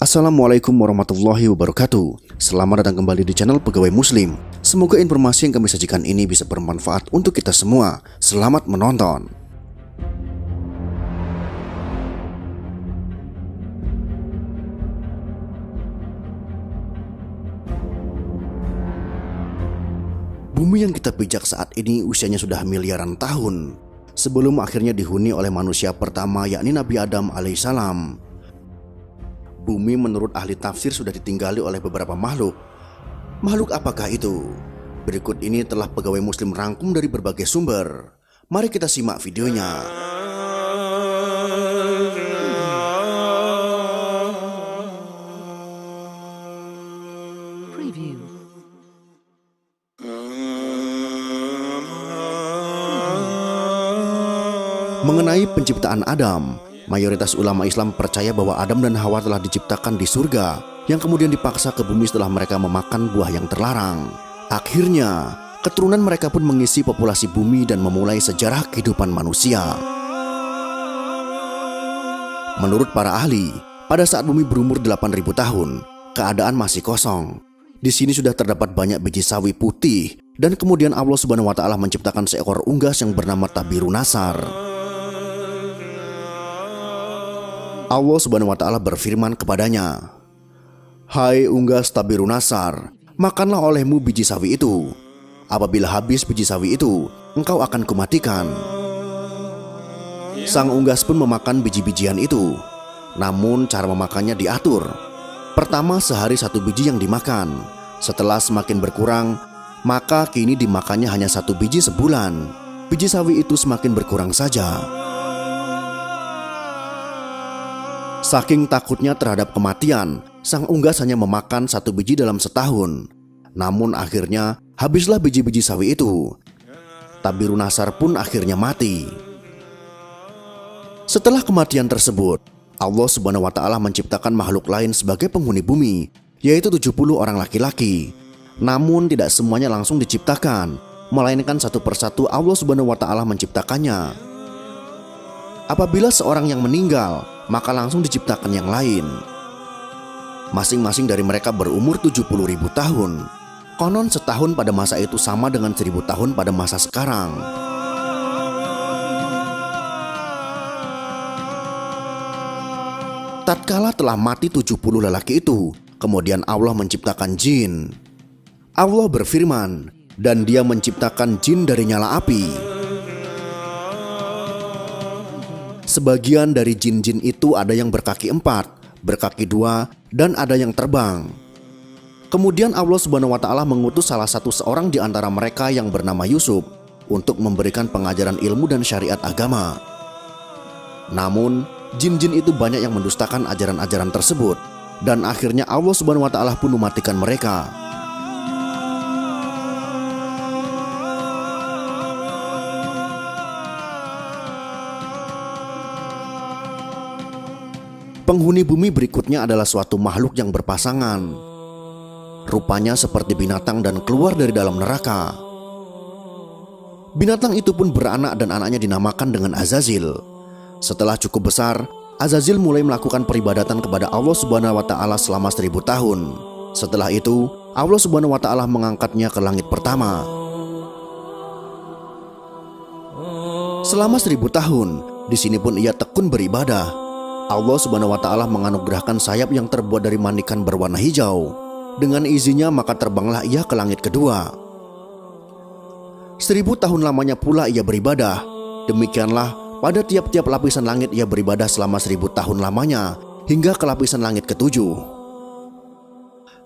Assalamualaikum warahmatullahi wabarakatuh. Selamat datang kembali di channel Pegawai Muslim. Semoga informasi yang kami sajikan ini bisa bermanfaat untuk kita semua. Selamat menonton. Bumi yang kita pijak saat ini usianya sudah miliaran tahun, sebelum akhirnya dihuni oleh manusia pertama, yakni Nabi Adam alaihissalam. Bumi menurut ahli tafsir sudah ditinggali oleh beberapa makhluk. Makhluk apakah itu? Berikut ini telah Pegawai Muslim rangkum dari berbagai sumber. Mari kita simak videonya. Preview. Mengenai penciptaan Adam, mayoritas ulama Islam percaya bahwa Adam dan Hawa telah diciptakan di surga, yang kemudian dipaksa ke bumi setelah mereka memakan buah yang terlarang. Akhirnya, keturunan mereka pun mengisi populasi bumi dan memulai sejarah kehidupan manusia. Menurut para ahli, pada saat bumi berumur 8.000 tahun, keadaan masih kosong. Di sini sudah terdapat banyak biji sawi putih, dan kemudian Allah Subhanahu wa Ta'ala menciptakan seekor unggas yang bernama Tabirun Nasar. Allah Subhanahu wa Ta'ala berfirman kepadanya, "Hai unggas Tabirun Nasar, makanlah olehmu biji sawi itu. Apabila habis biji sawi itu, engkau akan kumatikan." Sang unggas pun memakan biji-bijian itu. Namun cara memakannya diatur. Pertama sehari 1 biji yang dimakan. Setelah semakin berkurang, maka kini dimakannya hanya 1 biji sebulan. Biji sawi itu semakin berkurang saja. Saking takutnya terhadap kematian, sang unggas hanya memakan 1 biji dalam setahun. Namun akhirnya habislah biji-biji sawi itu. Tabirun Nasar pun akhirnya mati. Setelah kematian tersebut, Allah Subhanahu wa Ta'ala menciptakan makhluk lain sebagai penghuni bumi, yaitu 70 orang laki-laki. Namun tidak semuanya langsung diciptakan, melainkan satu persatu Allah Subhanahu wa Ta'ala menciptakannya. Apabila seorang yang meninggal, maka langsung diciptakan yang lain. Masing-masing dari mereka berumur 70.000 tahun. Konon setahun pada masa itu sama dengan 1000 tahun pada masa sekarang. Tatkala telah mati 70 lelaki itu, kemudian Allah menciptakan jin. Allah berfirman, "Dan Dia menciptakan jin dari nyala api." Sebagian dari jin-jin itu ada yang berkaki 4, berkaki 2, dan ada yang terbang. Kemudian Allah Subhanahu wa Ta'ala mengutus salah satu seorang di antara mereka yang bernama Yusuf untuk memberikan pengajaran ilmu dan syariat agama. Namun, jin-jin itu banyak yang mendustakan ajaran-ajaran tersebut, dan akhirnya Allah Subhanahu wa Ta'ala pun mematikan mereka. Penghuni bumi berikutnya adalah suatu makhluk yang berpasangan. Rupanya seperti binatang dan keluar dari dalam neraka. Binatang itu pun beranak dan anaknya dinamakan dengan Azazil. Setelah cukup besar, Azazil mulai melakukan peribadatan kepada Allah Subhanahu wa Ta'ala selama 1000 tahun. Setelah itu, Allah Subhanahu wa Ta'ala mengangkatnya ke langit pertama. Selama 1000 tahun, di sini pun ia tekun beribadah. Allah Subhanahu wa Ta'ala menganugerahkan sayap yang terbuat dari manikan berwarna hijau. Dengan izinnya maka terbanglah ia ke langit kedua. 1000 tahun lamanya pula ia beribadah. Demikianlah pada tiap-tiap lapisan langit ia beribadah selama 1000 tahun lamanya, hingga ke lapisan langit ke-7.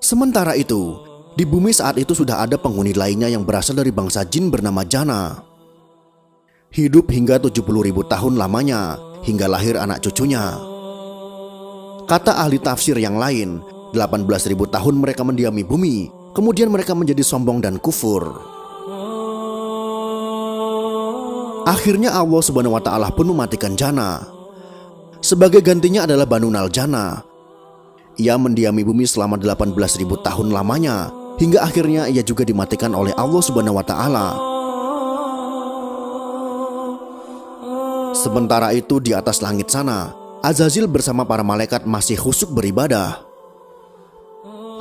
Sementara itu, di bumi saat itu sudah ada penghuni lainnya yang berasal dari bangsa jin bernama Jana. Hidup hingga 70.000 tahun lamanya, hingga lahir anak cucunya. Kata ahli tafsir yang lain, 18.000 tahun mereka mendiami bumi, kemudian mereka menjadi sombong dan kufur. Akhirnya Allah Subhanahu wa Ta'ala pun mematikan Jana. Sebagai gantinya adalah Banu Naljana. Ia mendiami bumi selama 18.000 tahun lamanya, hingga akhirnya ia juga dimatikan oleh Allah Subhanahu wa Ta'ala. Sementara itu di atas langit sana, Azazil bersama para malaikat masih khusyuk beribadah.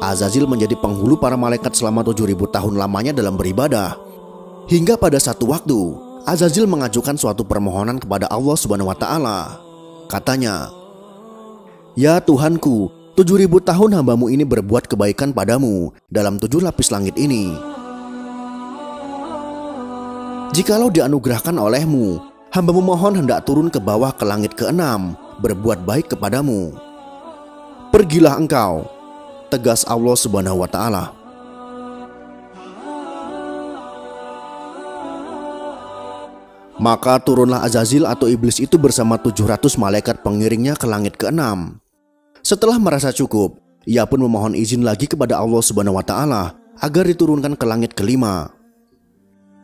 Azazil menjadi penghulu para malaikat selama 7.000 tahun lamanya dalam beribadah. Hingga pada satu waktu, Azazil mengajukan suatu permohonan kepada Allah Subhanahu wa Ta'ala. Katanya, "Ya Tuhanku, 7.000 tahun hambamu ini berbuat kebaikan padamu dalam 7 lapis langit ini. Jikalau dianugerahkan olehmu, hambamu mohon hendak turun ke bawah ke langit ke-6, berbuat baik kepadamu. Pergilah engkau," tegas Allah Subhanahu wa Ta'ala. Maka turunlah Azazil atau iblis itu bersama 700 malaikat pengiringnya ke langit ke-6. Setelah merasa cukup, ia pun memohon izin lagi kepada Allah Subhanahu wa Ta'ala agar diturunkan ke langit ke-5.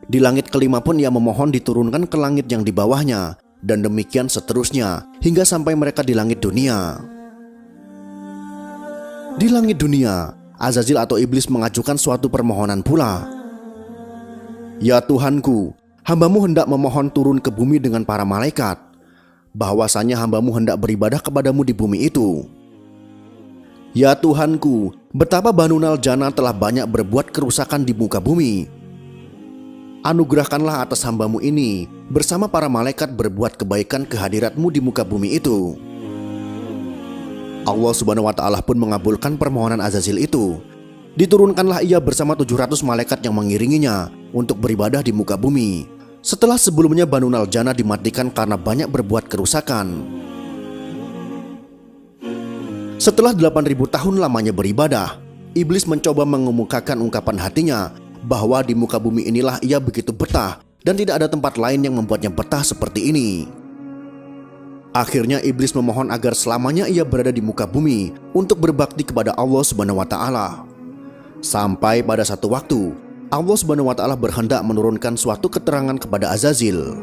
Di langit ke-5 pun ia memohon diturunkan ke langit yang di bawahnya, dan demikian seterusnya hingga sampai mereka di langit dunia. Di langit dunia, Azazil atau iblis mengajukan suatu permohonan pula. "Ya Tuhanku, hambamu hendak memohon turun ke bumi dengan para malaikat, bahwasanya hambamu hendak beribadah kepadamu di bumi itu. Ya Tuhanku, betapa Banu Naljana telah banyak berbuat kerusakan di muka bumi. Anugerahkanlah atas hambamu ini bersama para malaikat berbuat kebaikan kehadiratmu di muka bumi itu." Allah Subhanahu wa Ta'ala pun mengabulkan permohonan Azazil itu. Diturunkanlah ia bersama 700 malaikat yang mengiringinya untuk beribadah di muka bumi, setelah sebelumnya Banu Naljana dimatikan karena banyak berbuat kerusakan. Setelah 8.000 tahun lamanya beribadah, iblis mencoba mengemukakan ungkapan hatinya bahwa di muka bumi inilah ia begitu betah dan tidak ada tempat lain yang membuatnya betah seperti ini. Akhirnya iblis memohon agar selamanya ia berada di muka bumi untuk berbakti kepada Allah Subhanahu wa Ta'ala. Sampai pada satu waktu, Allah Subhanahu wa Ta'ala berhendak menurunkan suatu keterangan kepada Azazil.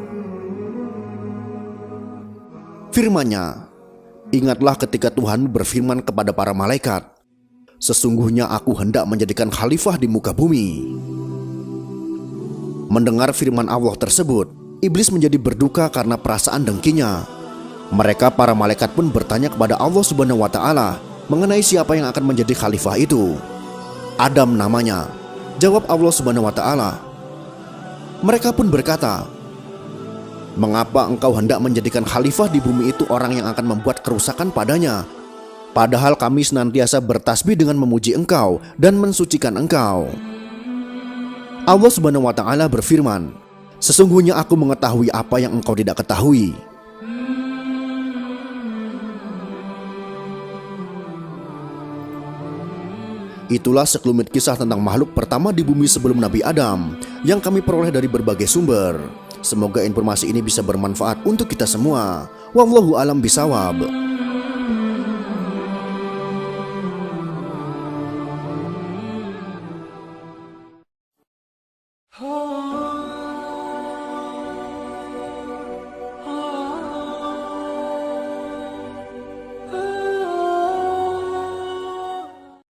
Firman-Nya, "Ingatlah ketika Tuhan berfirman kepada para malaikat, sesungguhnya aku hendak menjadikan khalifah di muka bumi." Mendengar firman Allah tersebut, iblis menjadi berduka karena perasaan dengkinya. Mereka para malaikat pun bertanya kepada Allah Subhanahu wa Ta'ala mengenai siapa yang akan menjadi khalifah itu. "Adam namanya," jawab Allah Subhanahu wa Ta'ala. Mereka pun berkata, "Mengapa engkau hendak menjadikan khalifah di bumi itu orang yang akan membuat kerusakan padanya? Padahal kami senantiasa bertasbih dengan memuji engkau dan mensucikan engkau." Allah Subhanahu wa Ta'ala berfirman, "Sesungguhnya aku mengetahui apa yang engkau tidak ketahui." Itulah sekelumit kisah tentang makhluk pertama di bumi sebelum Nabi Adam yang kami peroleh dari berbagai sumber. Semoga informasi ini bisa bermanfaat untuk kita semua. Wallahu a'lam bishawab.